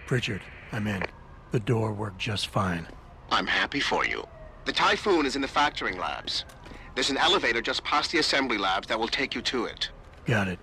Pritchard, I'm in. The door worked just fine. I'm happy for you. The Typhoon is in the factoring labs. There's an elevator just past the assembly labs that will take you to it. Got it.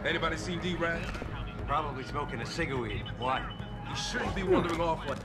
Anybody seen D-Rad? Probably smoking a cigweed. Why? He shouldn't be wandering off like...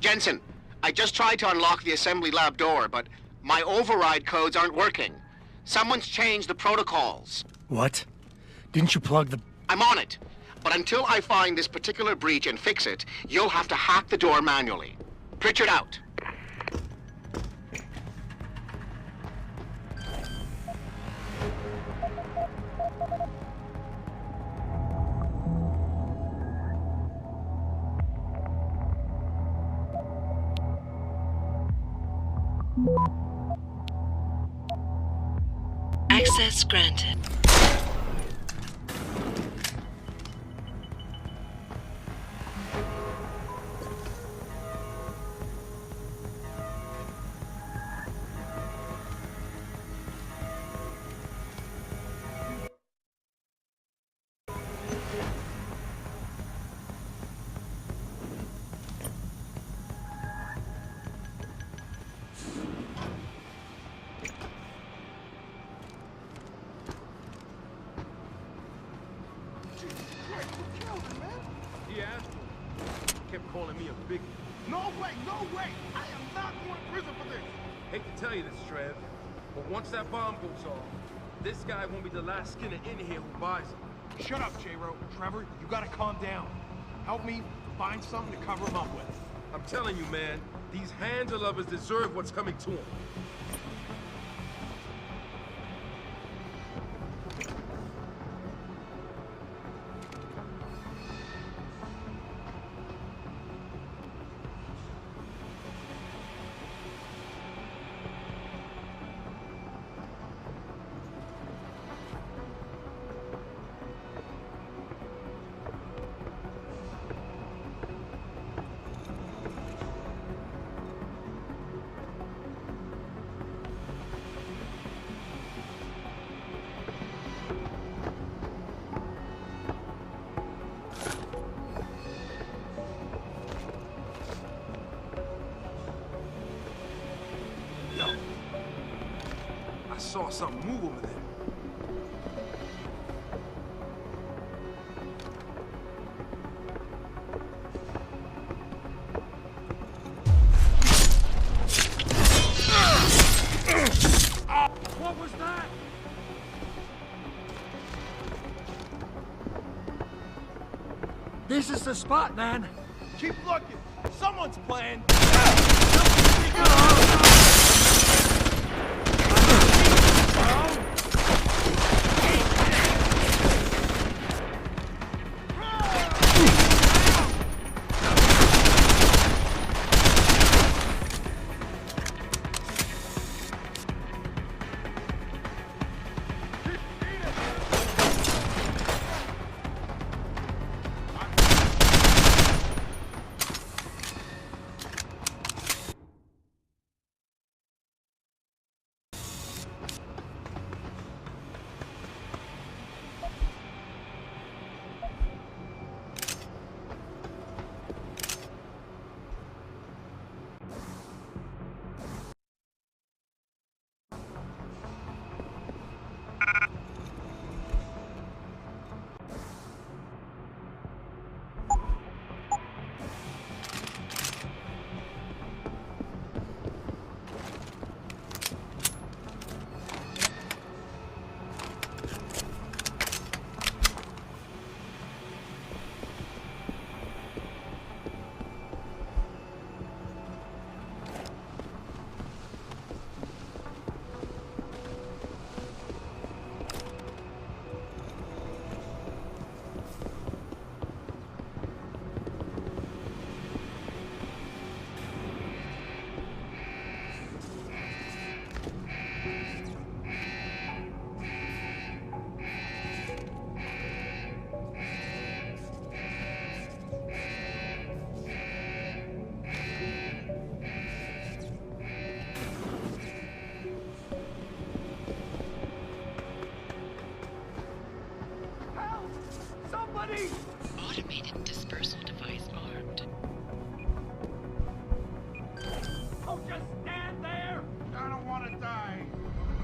Jensen, I just tried to unlock the assembly lab door, but my override codes aren't working. Someone's changed the protocols. What? Didn't you plug the... I'm on it. But until I find this particular breach and fix it, you'll have to hack the door manually. Pritchard out. Access granted. He asked for it. Kept calling me a big... No way, no way! I am not going to prison for this! Hate to tell you this, Trev, but once that bomb goes off, this guy won't be the last skinner in here who buys it. Shut up, J-Ro. Trevor, you gotta calm down. Help me find something to cover him up with. I'm telling you, man, these handler lovers deserve what's coming to them. I saw something move over there. What was that? This is the spot, man. Keep looking. Someone's playing. Automated dispersal device armed. Oh, just stand there! I don't want to die.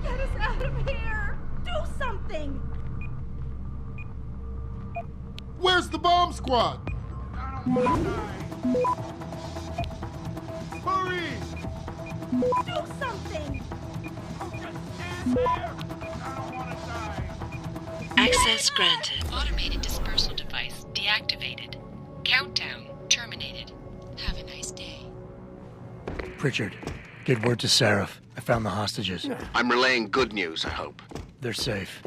Get us out of here! Do something! Where's the bomb squad? I don't want to die. Hurry! Do something! Access granted. Automated dispersal device deactivated. Countdown terminated. Have a nice day. Pritchard, get word to Seraph. I found the hostages. I'm relaying good news, I hope. They're safe,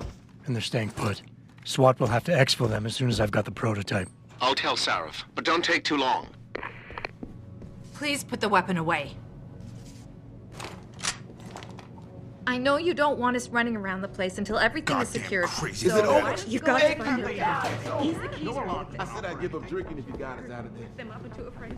and they're staying put. SWAT will have to exfil them as soon as I've got the prototype. I'll tell Sarif, but don't take too long. Please put the weapon away. I know you don't want us running around the place until everything is secured. crazy. So Is it over? why don't you got to find a guy. He's the keys. I said I'd give up drinking if you got us out of there. Them up into a frenzy.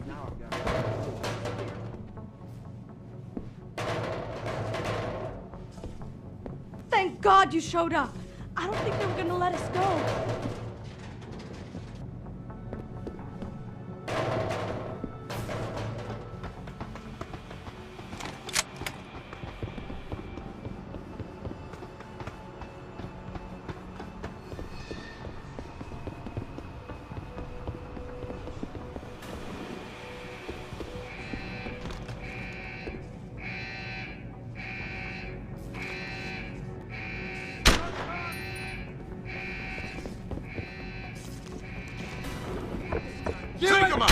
Thank God you showed up. I don't think they were gonna let us go. Take him out!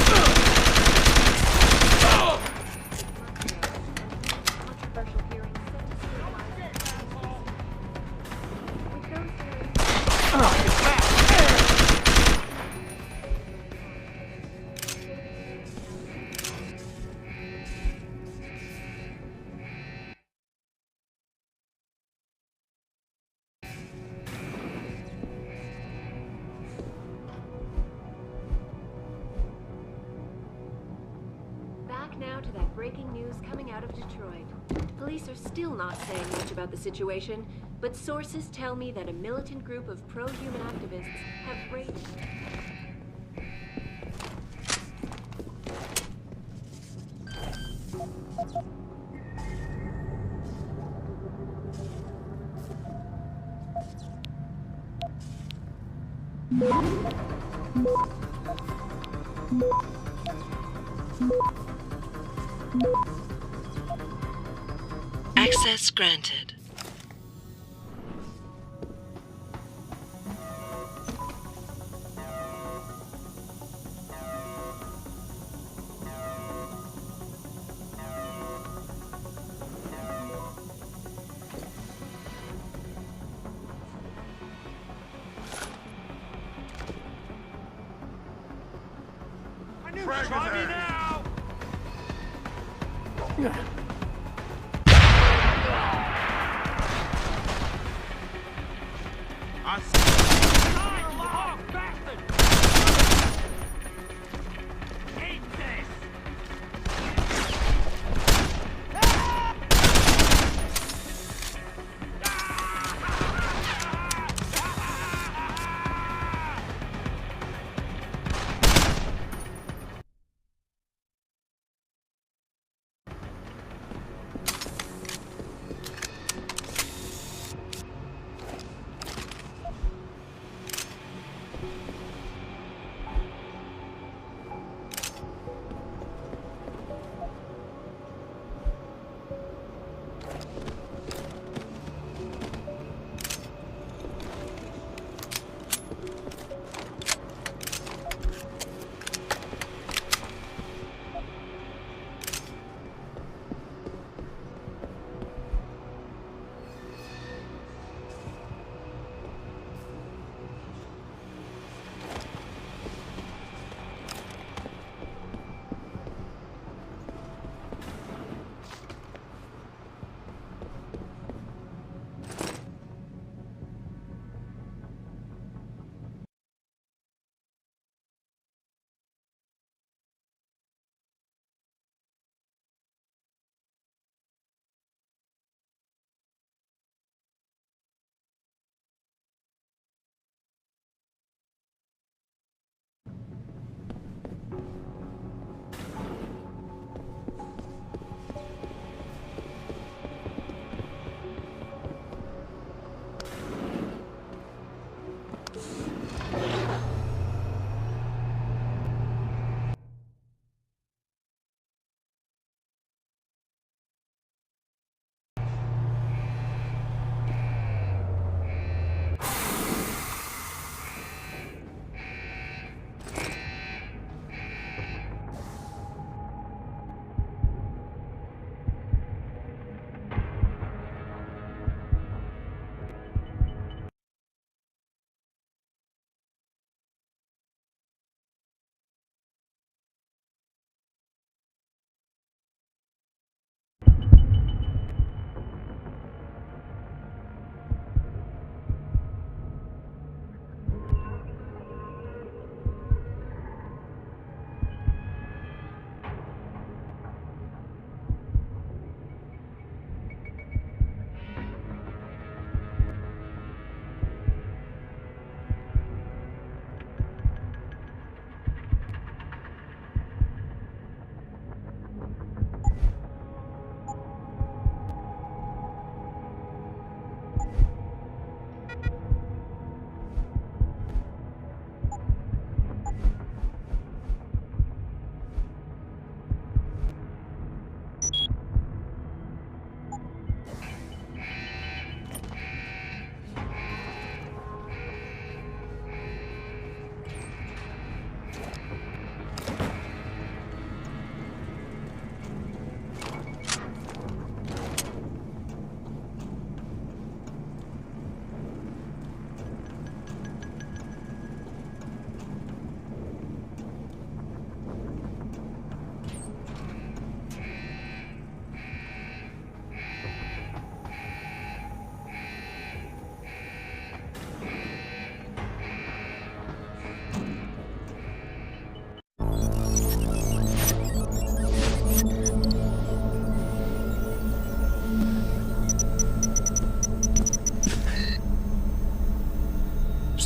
Now to that breaking news coming out of Detroit. Police are still not saying much about the situation, but sources tell me that a militant group of pro-human activists have raided. Access granted. Try me now!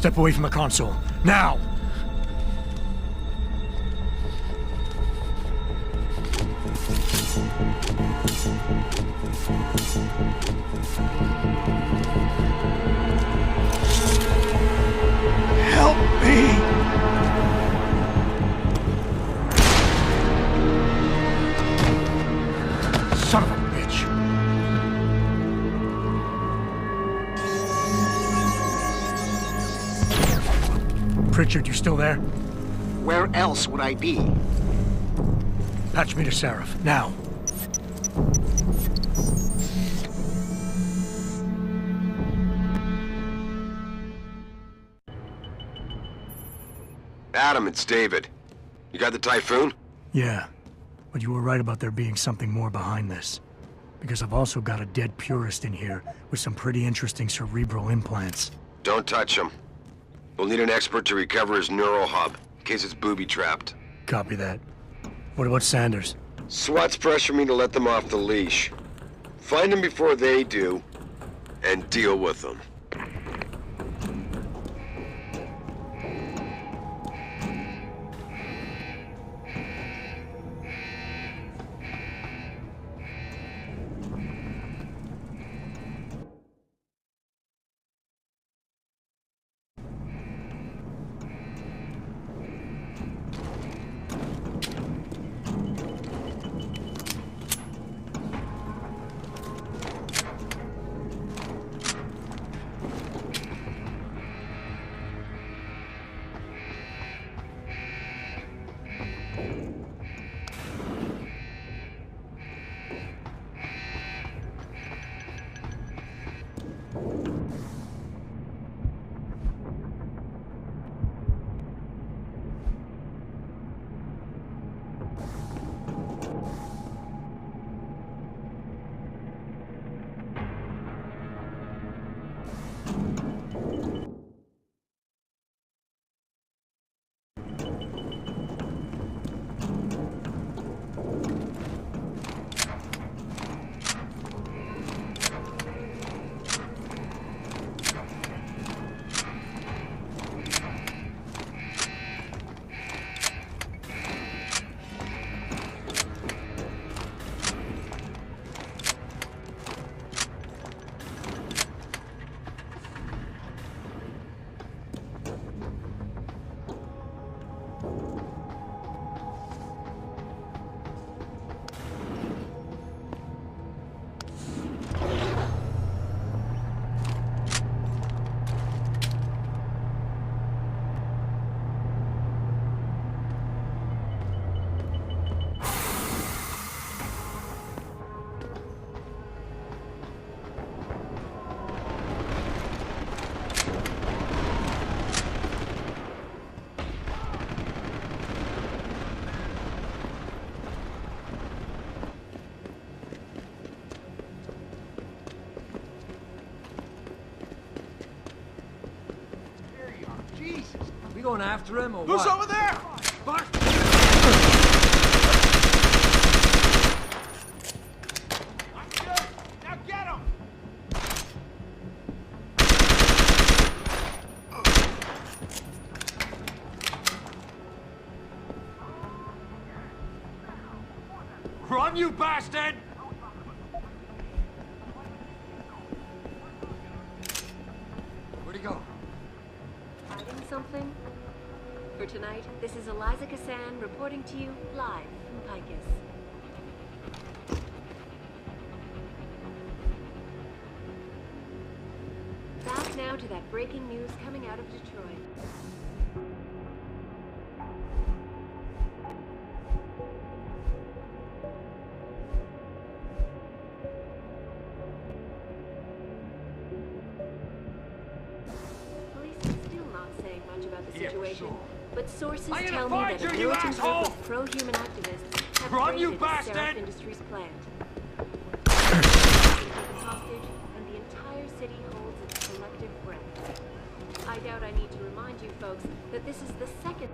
Step away from the console. Now! Help me! Son of a bitch! Pritchard, you still there? Where else would I be? Patch me to Seraph, now. Adam, it's David. You got the Typhoon? Yeah, but you were right about there being something more behind this. Because I've also got a dead purist in here with some pretty interesting cerebral implants. Don't touch him. We'll need an expert to recover his neural hub, in case it's booby-trapped. Copy that. What about Sanders? SWAT's pressuring me to let them off the leash. Find them before they do, and deal with them. Going after him or Who's what? over there? Fuck! Now get him! Run, you bastard! Where'd he go? Hiding something? For tonight, this is Eliza Cassan reporting to you live from Picus. Back now to that breaking news coming out of Detroit. Police are still not saying much about the situation, but sources tell me that a militant group of pro-human activists have raided a Seraph Industries plant. Hostage, and the entire city holds its collective breath. I doubt I need to remind you folks that this is the second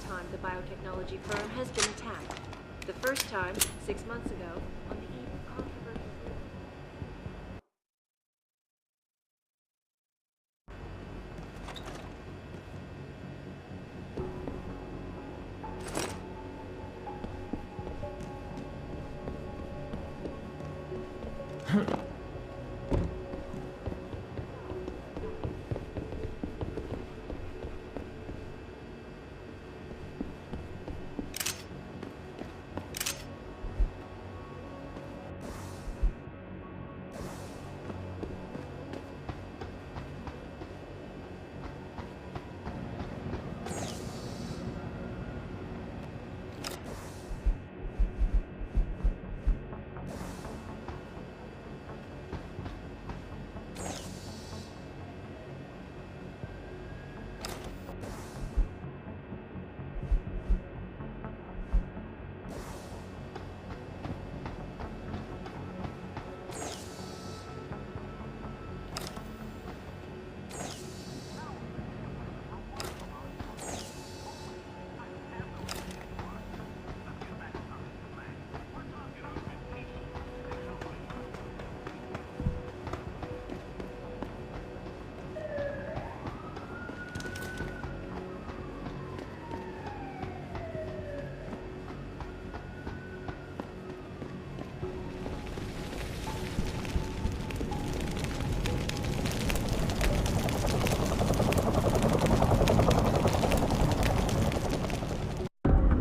time the biotechnology firm has been attacked. The first time, 6 months ago, on the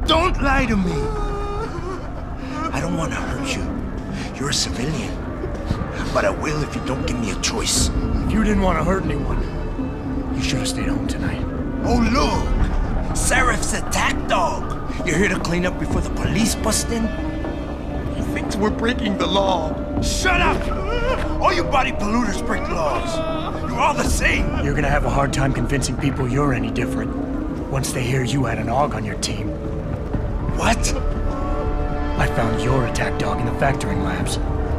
Don't lie to me! I don't want to hurt you. You're a civilian. But I will if you don't give me a choice. If you didn't want to hurt anyone, you should have stayed home tonight. Oh, look! Serif's attack dog! You're here to clean up before the police bust in? He thinks we're breaking the law. Shut up! All you body polluters break laws. You're all the same. You're gonna have a hard time convincing people you're any different once they hear you had an AUG on your team. What? I found your attack dog in the factoring labs,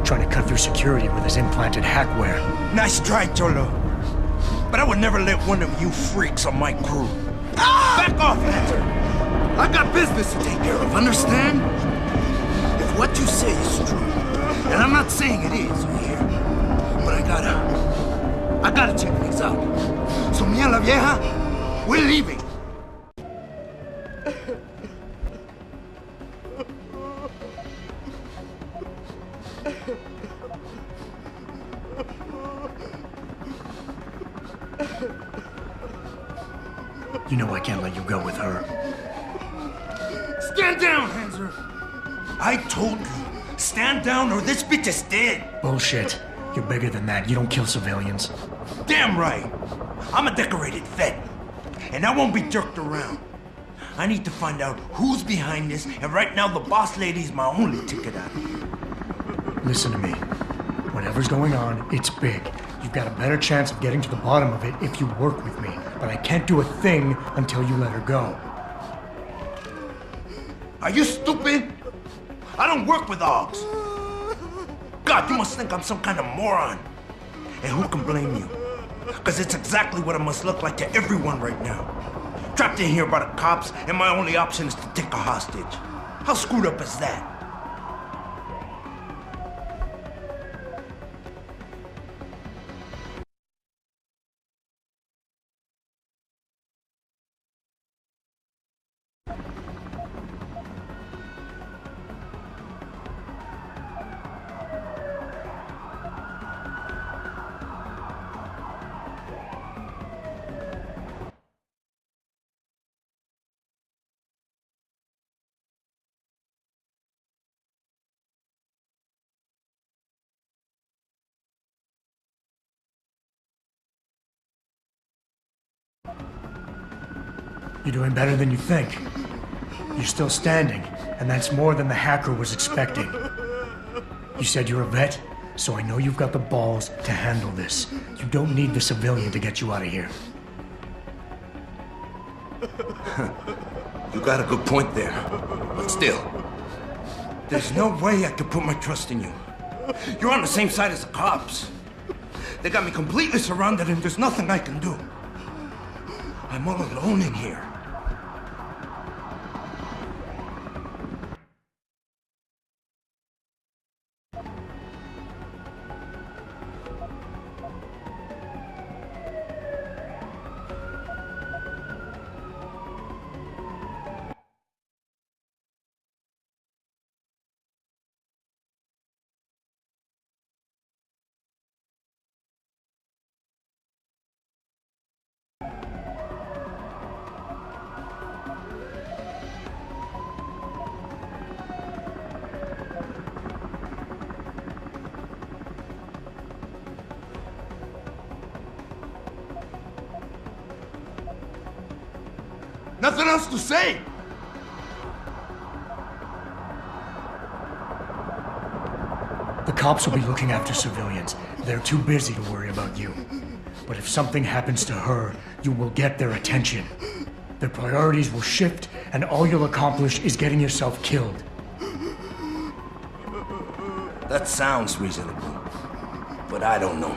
trying to cut through security with his implanted hackware. Nice try, Cholo. But I would never let one of you freaks on my crew. Ah! Back off, Lantern! I got business to take care of, understand? If what you say is true, and I'm not saying it is, you hear? But I gotta check things out. So, mia la vieja, we're leaving. You know I can't let you go with her. Stand down, Hanser! I told you, stand down or this bitch is dead! Bullshit. You're bigger than that. You don't kill civilians. Damn right! I'm a decorated vet, and I won't be jerked around. I need to find out who's behind this, and right now the boss lady's my only ticket out. Listen to me. Whatever's going on, it's big. You've got a better chance of getting to the bottom of it if you work with me. But I can't do a thing until you let her go. Are you stupid? I don't work with AUGs. God, you must think I'm some kind of moron. And who can blame you? Because it's exactly what it must look like to everyone right now. Trapped in here by the cops, and my only option is to take a hostage. How screwed up is that? You're doing better than you think. You're still standing, and that's more than the hacker was expecting. You said you're a vet, so I know you've got the balls to handle this. You don't need the civilian to get you out of here. You got a good point there. But still, there's no way I could put my trust in you. You're on the same side as the cops. They got me completely surrounded and there's nothing I can do. I'm all alone in here. Nothing else to say. The cops will be looking after civilians. They're too busy to worry about you. But if something happens to her, you will get their attention. Their priorities will shift, and all you'll accomplish is getting yourself killed. That sounds reasonable, but I don't know.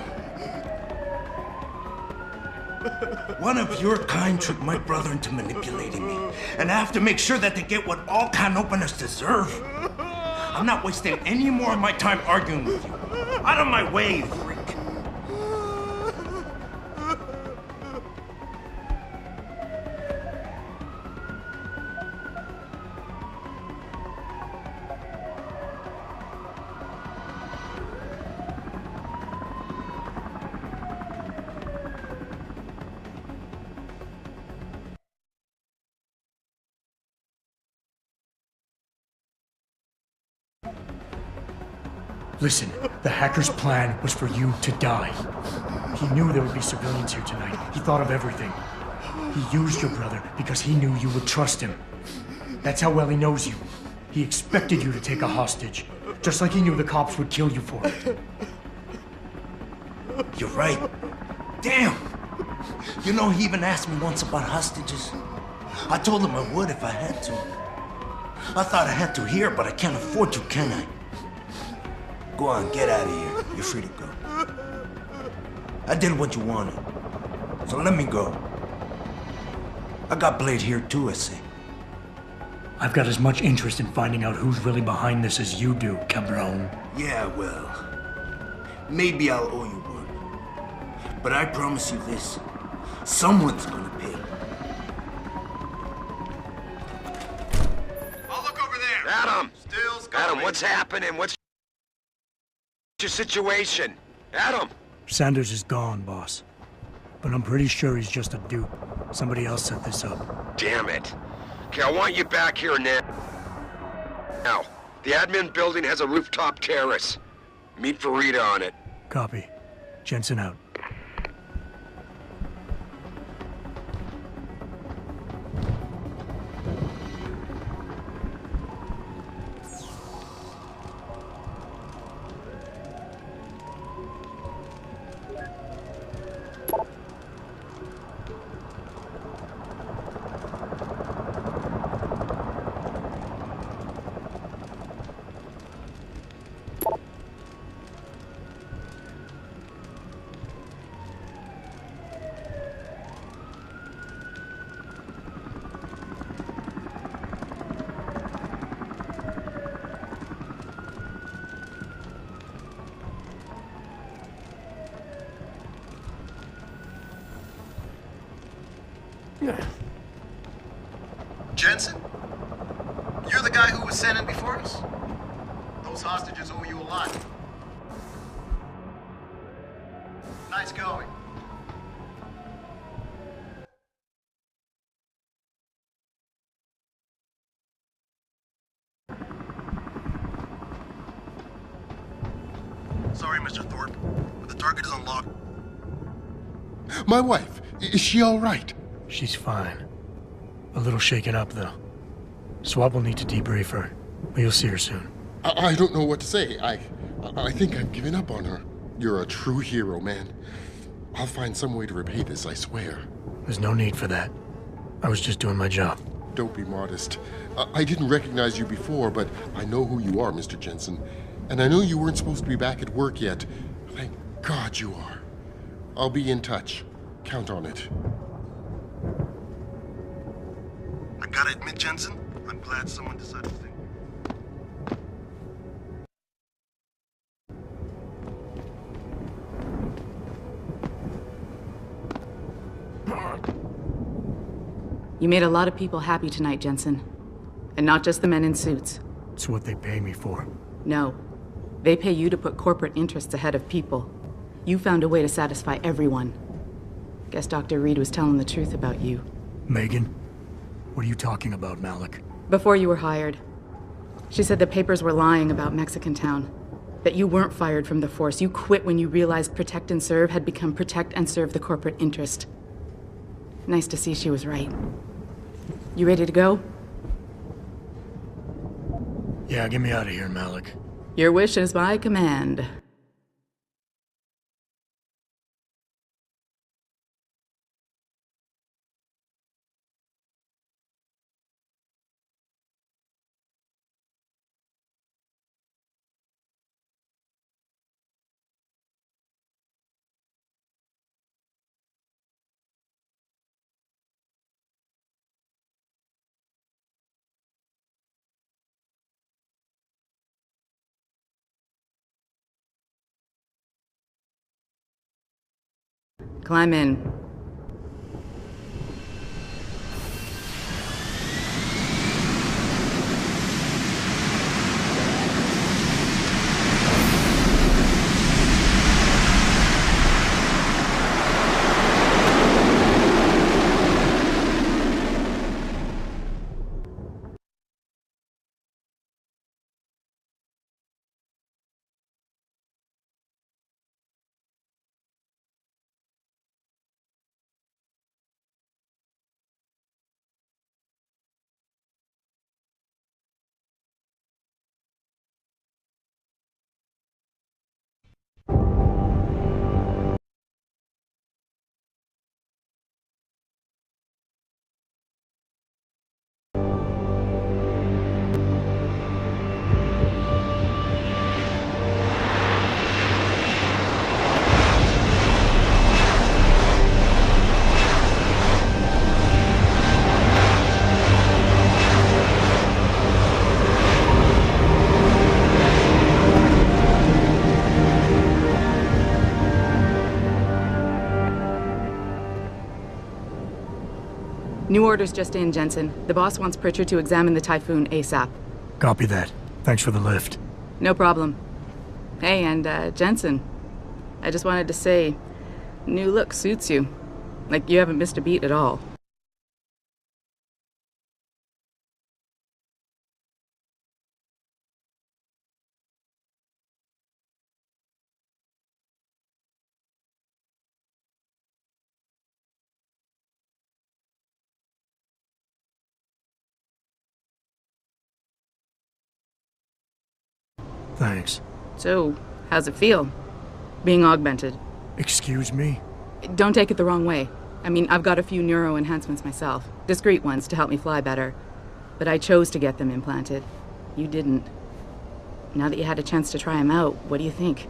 One of your kind tricked my brother into manipulating me, and I have to make sure that they get what all can openers deserve. I'm not wasting any more of my time arguing with you. Out of my way, you freak. Listen, the hacker's plan was for you to die. He knew there would be civilians here tonight. He thought of everything. He used your brother because he knew you would trust him. That's how well he knows you. He expected you to take a hostage, just like he knew the cops would kill you for it. You're right. Damn! You know, he even asked me once about hostages. I told him I would if I had to. I thought I had to here, but I can't afford to, can I? Go on, get out of here. You're free to go. I did what you wanted, so let me go. I got Blade here too, I see. I've got as much interest in finding out who's really behind this as you do, cabron. Yeah, well, maybe I'll owe you one. But I promise you this, someone's gonna pay. I'll look over there. Adam! Still's going. Adam, what's happening? What's your situation? Adam! Sanders is gone, boss. But I'm pretty sure he's just a dupe. Somebody else set this up. Damn it. Okay, I want you back here now. Now, the admin building has a rooftop terrace. Meet Farida on it. Copy. Jensen out. Jensen? You're the guy who was sent in before us? Those hostages owe you a lot. Nice going. Sorry, Mr. Thorpe, but the target is unlocked. My wife, is she all right? She's fine. A little shaken up, though. Swab will need to debrief her, but you'll see her soon. I don't know what to say. I think I've given up on her. You're a true hero, man. I'll find some way to repay this, I swear. There's no need for that. I was just doing my job. Don't be modest. I didn't recognize you before, but I know who you are, Mr. Jensen. And I know you weren't supposed to be back at work yet. Thank God you are. I'll be in touch. Count on it. I gotta admit, Jensen, I'm glad someone decided to think. You made a lot of people happy tonight, Jensen. And not just the men in suits. It's what they pay me for. No. They pay you to put corporate interests ahead of people. You found a way to satisfy everyone. Guess Dr. Reed was telling the truth about you. Megan? What are you talking about, Malik? Before you were hired, she said the papers were lying about Mexican Town. That you weren't fired from the force. You quit when you realized Protect and Serve had become Protect and Serve the corporate interest. Nice to see she was right. You ready to go? Yeah, get me out of here, Malik. Your wish is my command. Climb in. New orders just in, Jensen. The boss wants Pritchard to examine the Typhoon ASAP. Copy that. Thanks for the lift. No problem. Hey, and Jensen, I just wanted to say, new look suits you. Like you haven't missed a beat at all. Thanks. So, how's it feel, being augmented? Excuse me? Don't take it the wrong way. I mean, I've got a few neuro enhancements myself. Discreet ones to help me fly better. But I chose to get them implanted. You didn't. Now that you had a chance to try them out, what do you think?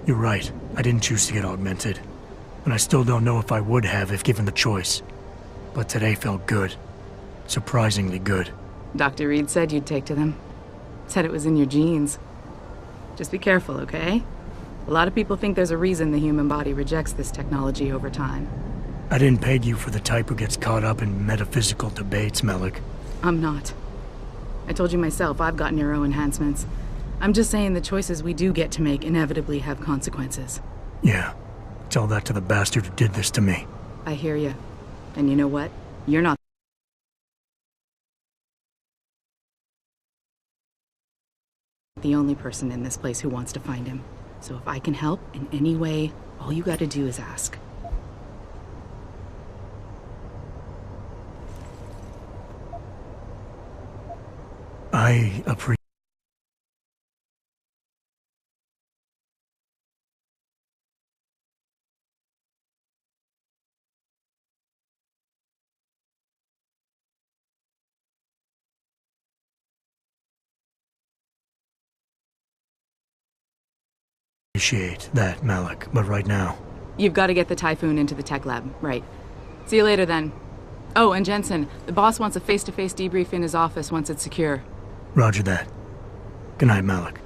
You're right. I didn't choose to get augmented. And I still don't know if I would have if given the choice. But today felt good. Surprisingly good. Dr. Reed said you'd take to them. Said it was in your genes. Just be careful, okay? A lot of people think there's a reason the human body rejects this technology over time. I didn't peg you for the type who gets caught up in metaphysical debates, Malik. I'm not. I told you myself, I've got neuro enhancements. I'm just saying the choices we do get to make inevitably have consequences. Yeah. Tell that to the bastard who did this to me. I hear you. And you know what? You're not the only person in this place who wants to find him. So if I can help in any way, all you gotta do is ask. I appreciate. Appreciate that, Malik, but right now... You've got to get the Typhoon into the tech lab, right. See you later, then. Oh, and Jensen, the boss wants a face-to-face debrief in his office once it's secure. Roger that. Good night, Malik.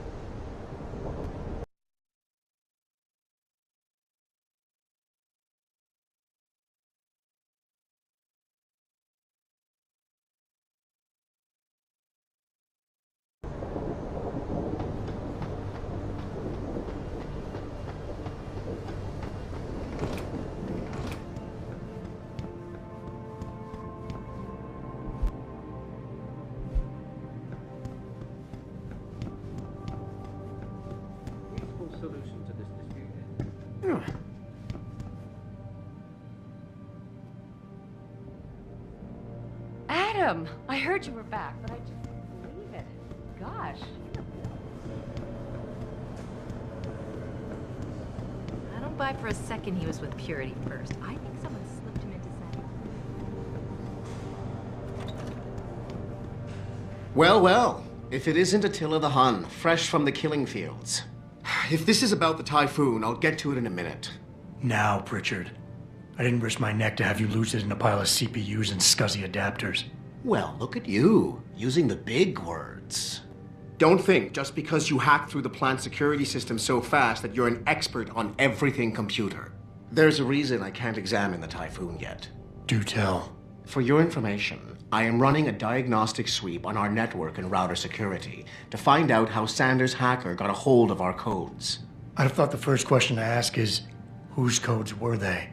William, I heard you were back, but I just couldn't believe it. Gosh. I don't buy for a second he was with Purity first. I think someone slipped him into setting. Well, well. If it isn't Attila the Hun, fresh from the killing fields. If this is about the Typhoon, I'll get to it in a minute. Now, Pritchard. I didn't risk my neck to have you lose it in a pile of CPUs and scuzzy adapters. Well, look at you, using the big words. Don't think just because you hacked through the plant security system so fast that you're an expert on everything computer. There's a reason I can't examine the Typhoon yet. Do tell. For your information, I am running a diagnostic sweep on our network and router security to find out how Sanders' hacker got a hold of our codes. I'd have thought the first question to ask is, whose codes were they?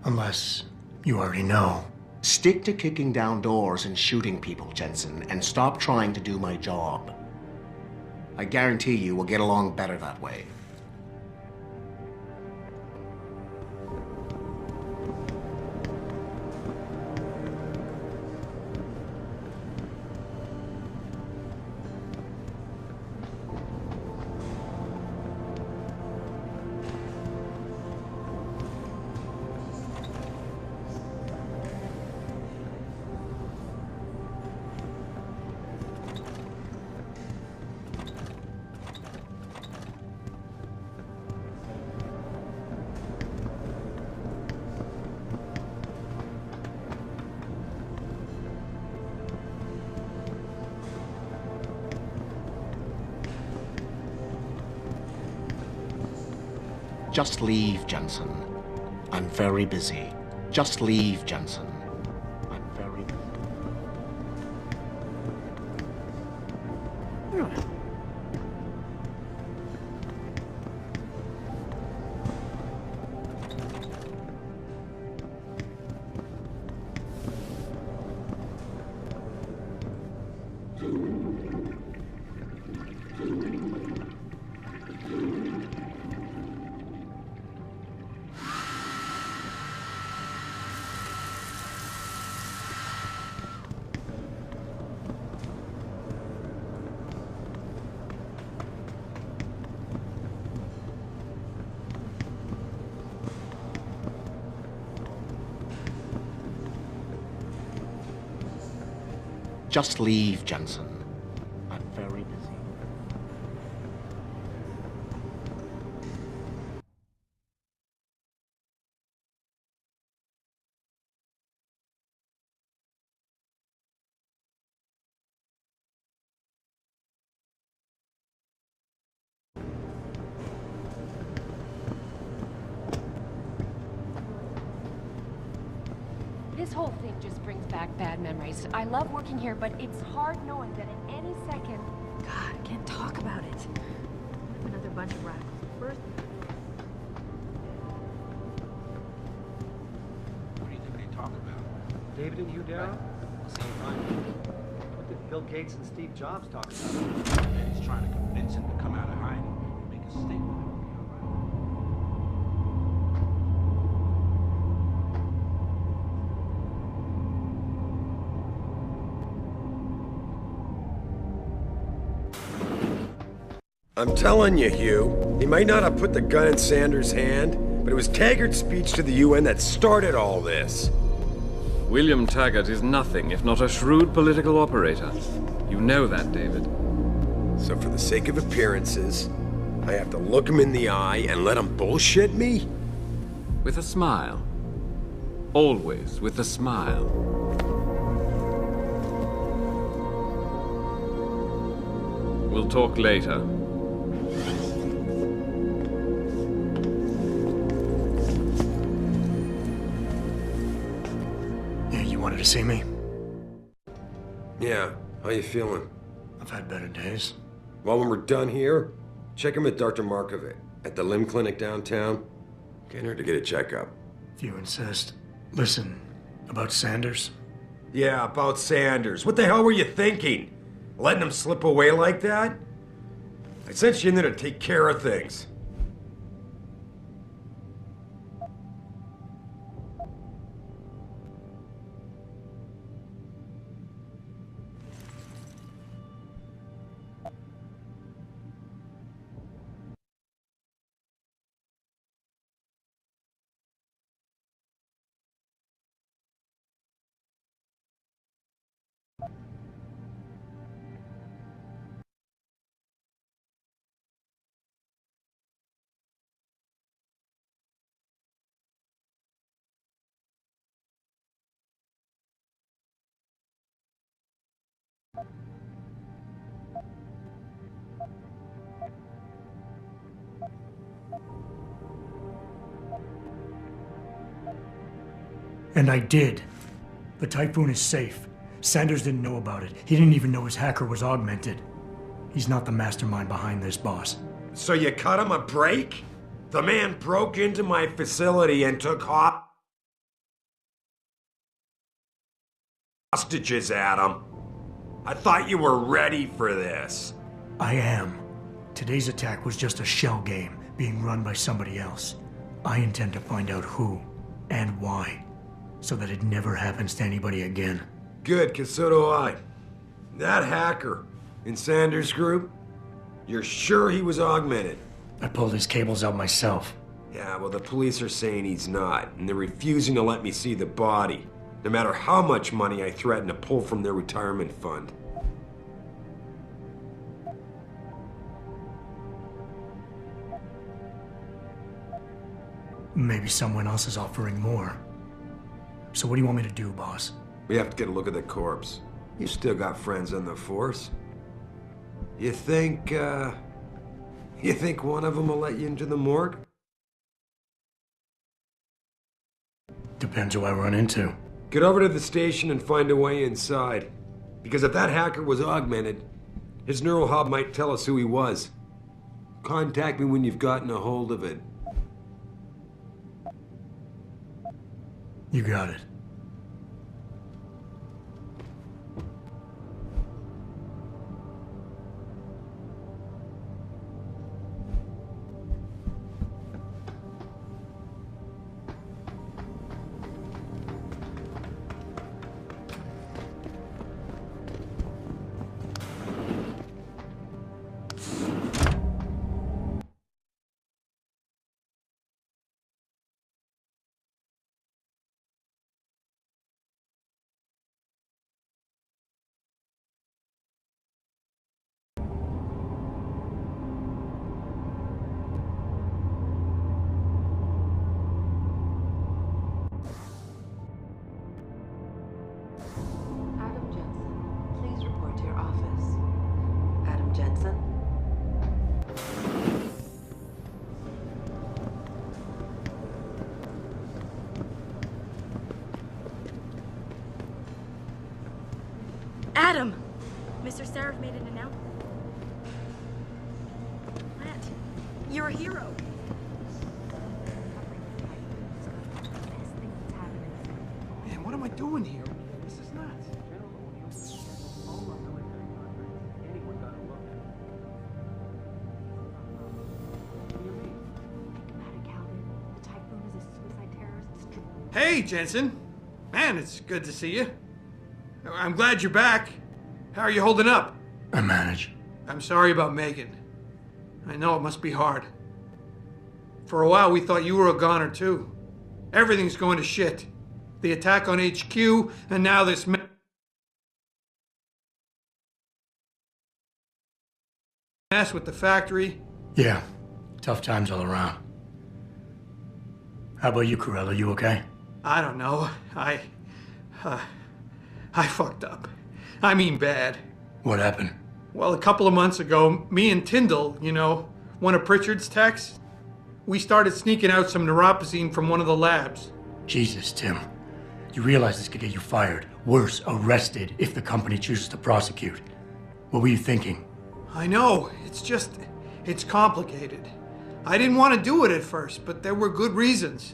Unless you already know. Stick to kicking down doors and shooting people, Jensen, and stop trying to do my job. I guarantee you we'll get along better that way. Just leave, Jensen. I'm very busy. Just leave, Jensen. I'm very busy. Just leave, Jensen. I'm very busy. This whole thing just brings back bad memories. I love working here, but it's hard knowing that in any second... God, I can't talk about it. Another bunch of radicals. First... What do you think they talk about? David and Hugh Darrow? Same time. What did Bill Gates and Steve Jobs talk about? And he's trying to convince him to come out of hiding and make a statement. I'm telling you, Hugh, he might not have put the gun in Sanders' hand, but it was Taggart's speech to the UN that started all this. William Taggart is nothing if not a shrewd political operator. You know that, David. So for the sake of appearances, I have to look him in the eye and let him bullshit me? With a smile. Always with a smile. We'll talk later. Wanted to see me? Yeah, how you feeling? I've had better days. Well, when we're done here, check him with Dr. Markovic at the limb clinic downtown. Get her to get a checkup. If you insist. Listen, about Sanders? Yeah, about Sanders. What the hell were you thinking? Letting him slip away like that? I sent you in there to take care of things. And I did. The Typhoon is safe. Sanders didn't know about it. He didn't even know his hacker was augmented. He's not the mastermind behind this, boss. So you cut him a break? The man broke into my facility and took hostages, Adam. I thought you were ready for this. I am. Today's attack was just a shell game being run by somebody else. I intend to find out who and why, so that it never happens to anybody again. Good, 'cause so do I. That hacker in Sanders' group, you're sure he was augmented? I pulled his cables out myself. Yeah, well, the police are saying he's not, and they're refusing to let me see the body, no matter how much money I threaten to pull from their retirement fund. Maybe someone else is offering more. So what do you want me to do, boss? We have to get a look at the corpse. You still got friends on the force. You think one of them will let you into the morgue? Depends who I run into. Get over to the station and find a way inside. Because if that hacker was augmented, his neural hub might tell us who he was. Contact me when you've gotten a hold of it. You got it. Adam! Mr. Seraph made an announcement. Matt, you're a hero. Man, what am I doing here? This is nuts. Hey, Jensen. Man, it's good to see you. I'm glad you're back. How are you holding up? I manage. I'm sorry about Megan. I know it must be hard. For a while, we thought you were a goner, too. Everything's going to shit. The attack on HQ, and now this mess with the factory. Yeah, tough times all around. How about you, Corella? You okay? I don't know. I fucked up. I mean bad. What happened? Well, a couple of months ago, me and Tyndall, you know, one of Pritchard's techs, we started sneaking out some neuropozyne from one of the labs. Jesus, Tim. You realize this could get you fired. Worse, arrested if the company chooses to prosecute. What were you thinking? I know. It's complicated. I didn't want to do it at first, but there were good reasons.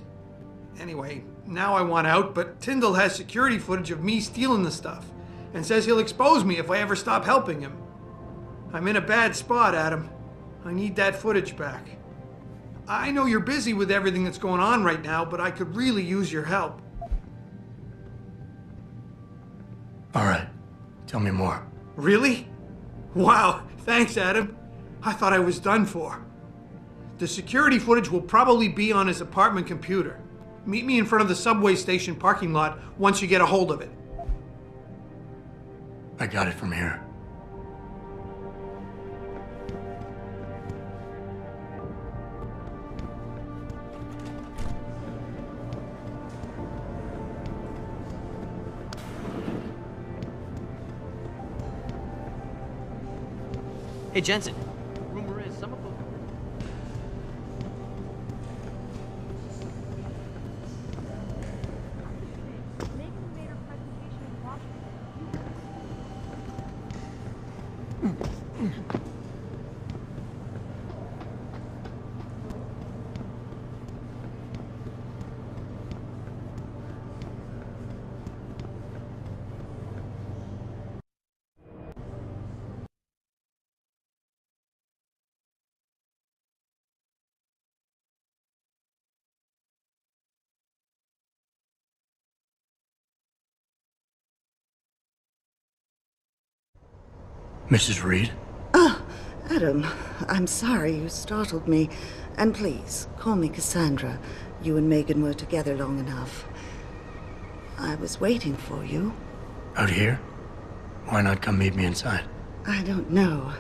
Anyway, now I want out, but Tyndall has security footage of me stealing the stuff and says he'll expose me if I ever stop helping him. I'm in a bad spot, Adam. I need that footage back. I know you're busy with everything that's going on right now, but I could really use your help. All right. Tell me more. Really? Wow. Thanks, Adam. I thought I was done for. The security footage will probably be on his apartment computer. Meet me in front of the subway station parking lot once you get a hold of it. I got it from here. Hey, Jensen. Rumor is some of them... Mrs. Reed? Ah, Adam, I'm sorry you startled me. And please, call me Cassandra. You and Megan were together long enough. I was waiting for you. Out here? Why not come meet me inside? I don't know.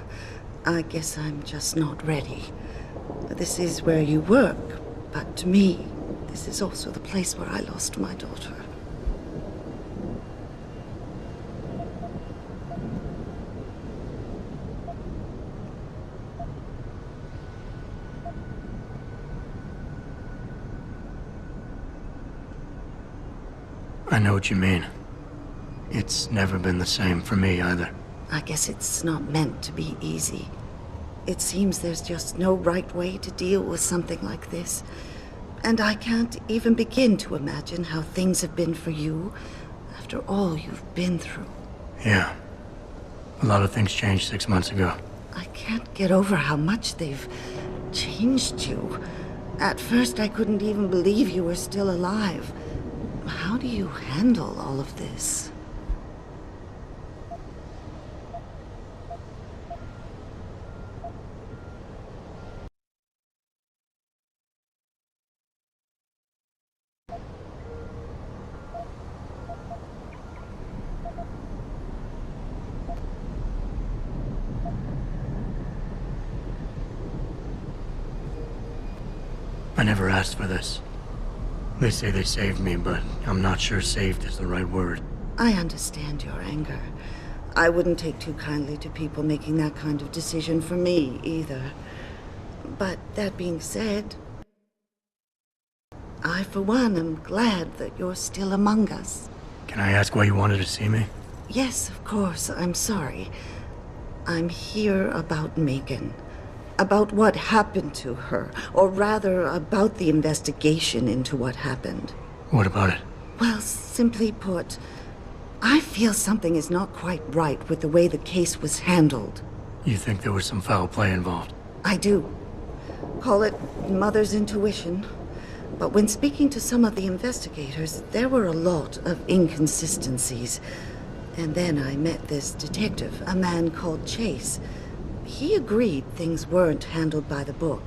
I guess I'm just not ready. This is where you work, but to me, this is also the place where I lost my daughter. I know what you mean. It's never been the same for me either. I guess it's not meant to be easy. It seems there's just no right way to deal with something like this. And I can't even begin to imagine how things have been for you after all you've been through. Yeah. A lot of things changed 6 months ago. I can't get over how much they've changed you. At first, I couldn't even believe you were still alive. How do you handle all of this? I never asked for this. They say they saved me, but I'm not sure saved is the right word. I understand your anger. I wouldn't take too kindly to people making that kind of decision for me, either. But that being said, I, for one, am glad that you're still among us. Can I ask why you wanted to see me? Yes, of course. I'm sorry. I'm here about Megan. About what happened to her, or rather, about the investigation into what happened. What about it? Well, simply put, I feel something is not quite right with the way the case was handled. You think there was some foul play involved? I do. Call it mother's intuition. But when speaking to some of the investigators, there were a lot of inconsistencies. And then I met this detective, a man called Chase. He agreed things weren't handled by the book,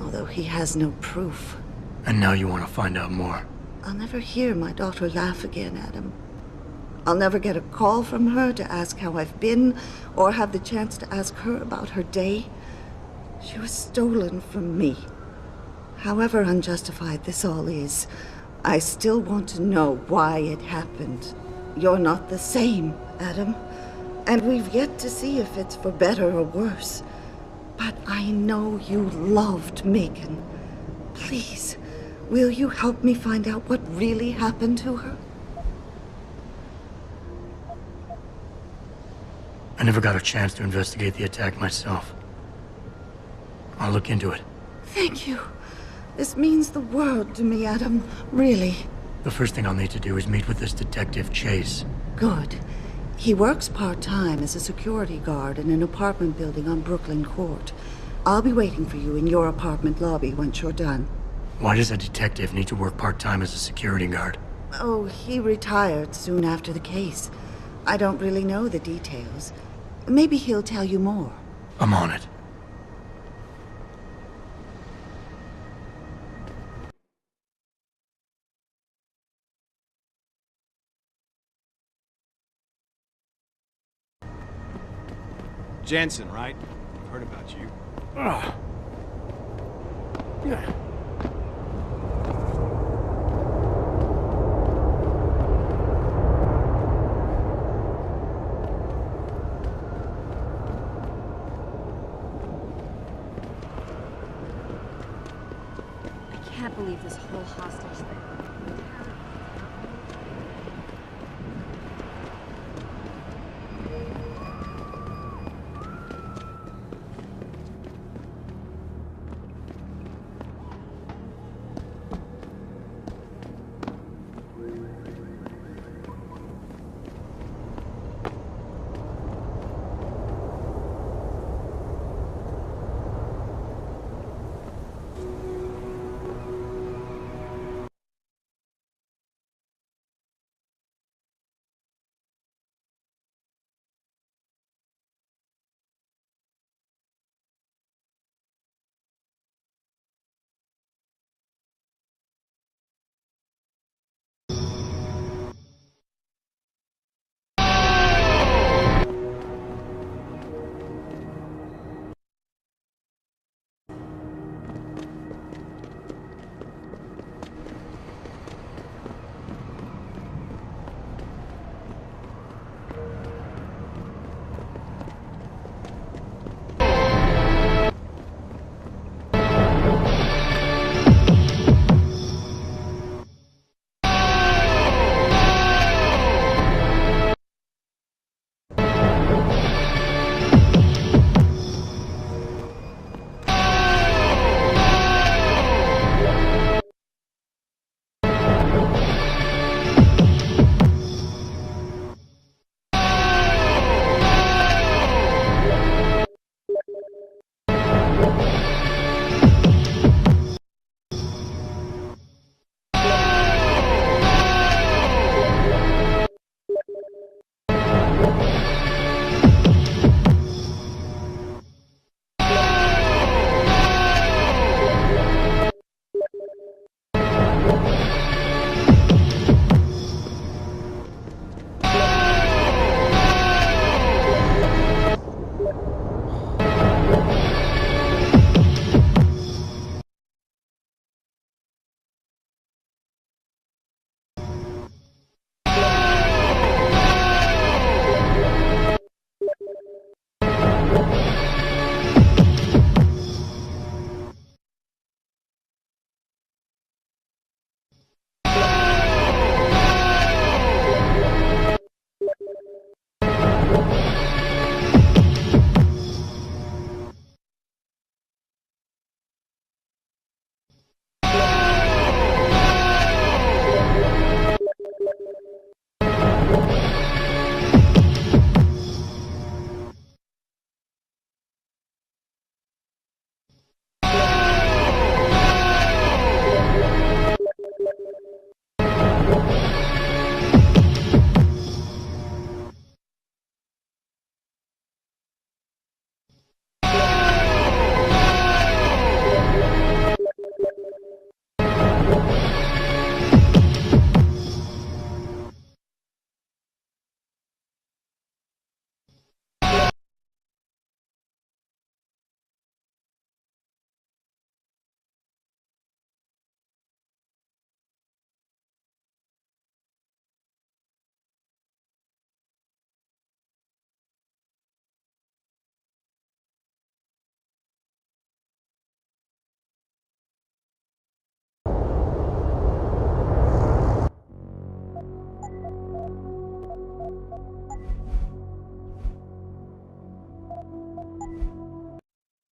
although he has no proof. And now you want to find out more? I'll never hear my daughter laugh again, Adam. I'll never get a call from her to ask how I've been, or have the chance to ask her about her day. She was stolen from me. However unjustified this all is, I still want to know why it happened. You're not the same, Adam. And we've yet to see if it's for better or worse. But I know you loved Megan. Please, will you help me find out what really happened to her? I never got a chance to investigate the attack myself. I'll look into it. Thank you. This means the world to me, Adam. Really. The first thing I'll need to do is meet with this detective, Chase. Good. He works part-time as a security guard in an apartment building on Brooklyn Court. I'll be waiting for you in your apartment lobby once you're done. Why does a detective need to work part-time as a security guard? Oh, he retired soon after the case. I don't really know the details. Maybe he'll tell you more. I'm on it. Jensen, right? I've heard about you. Yeah. I can't believe this whole hostage thing.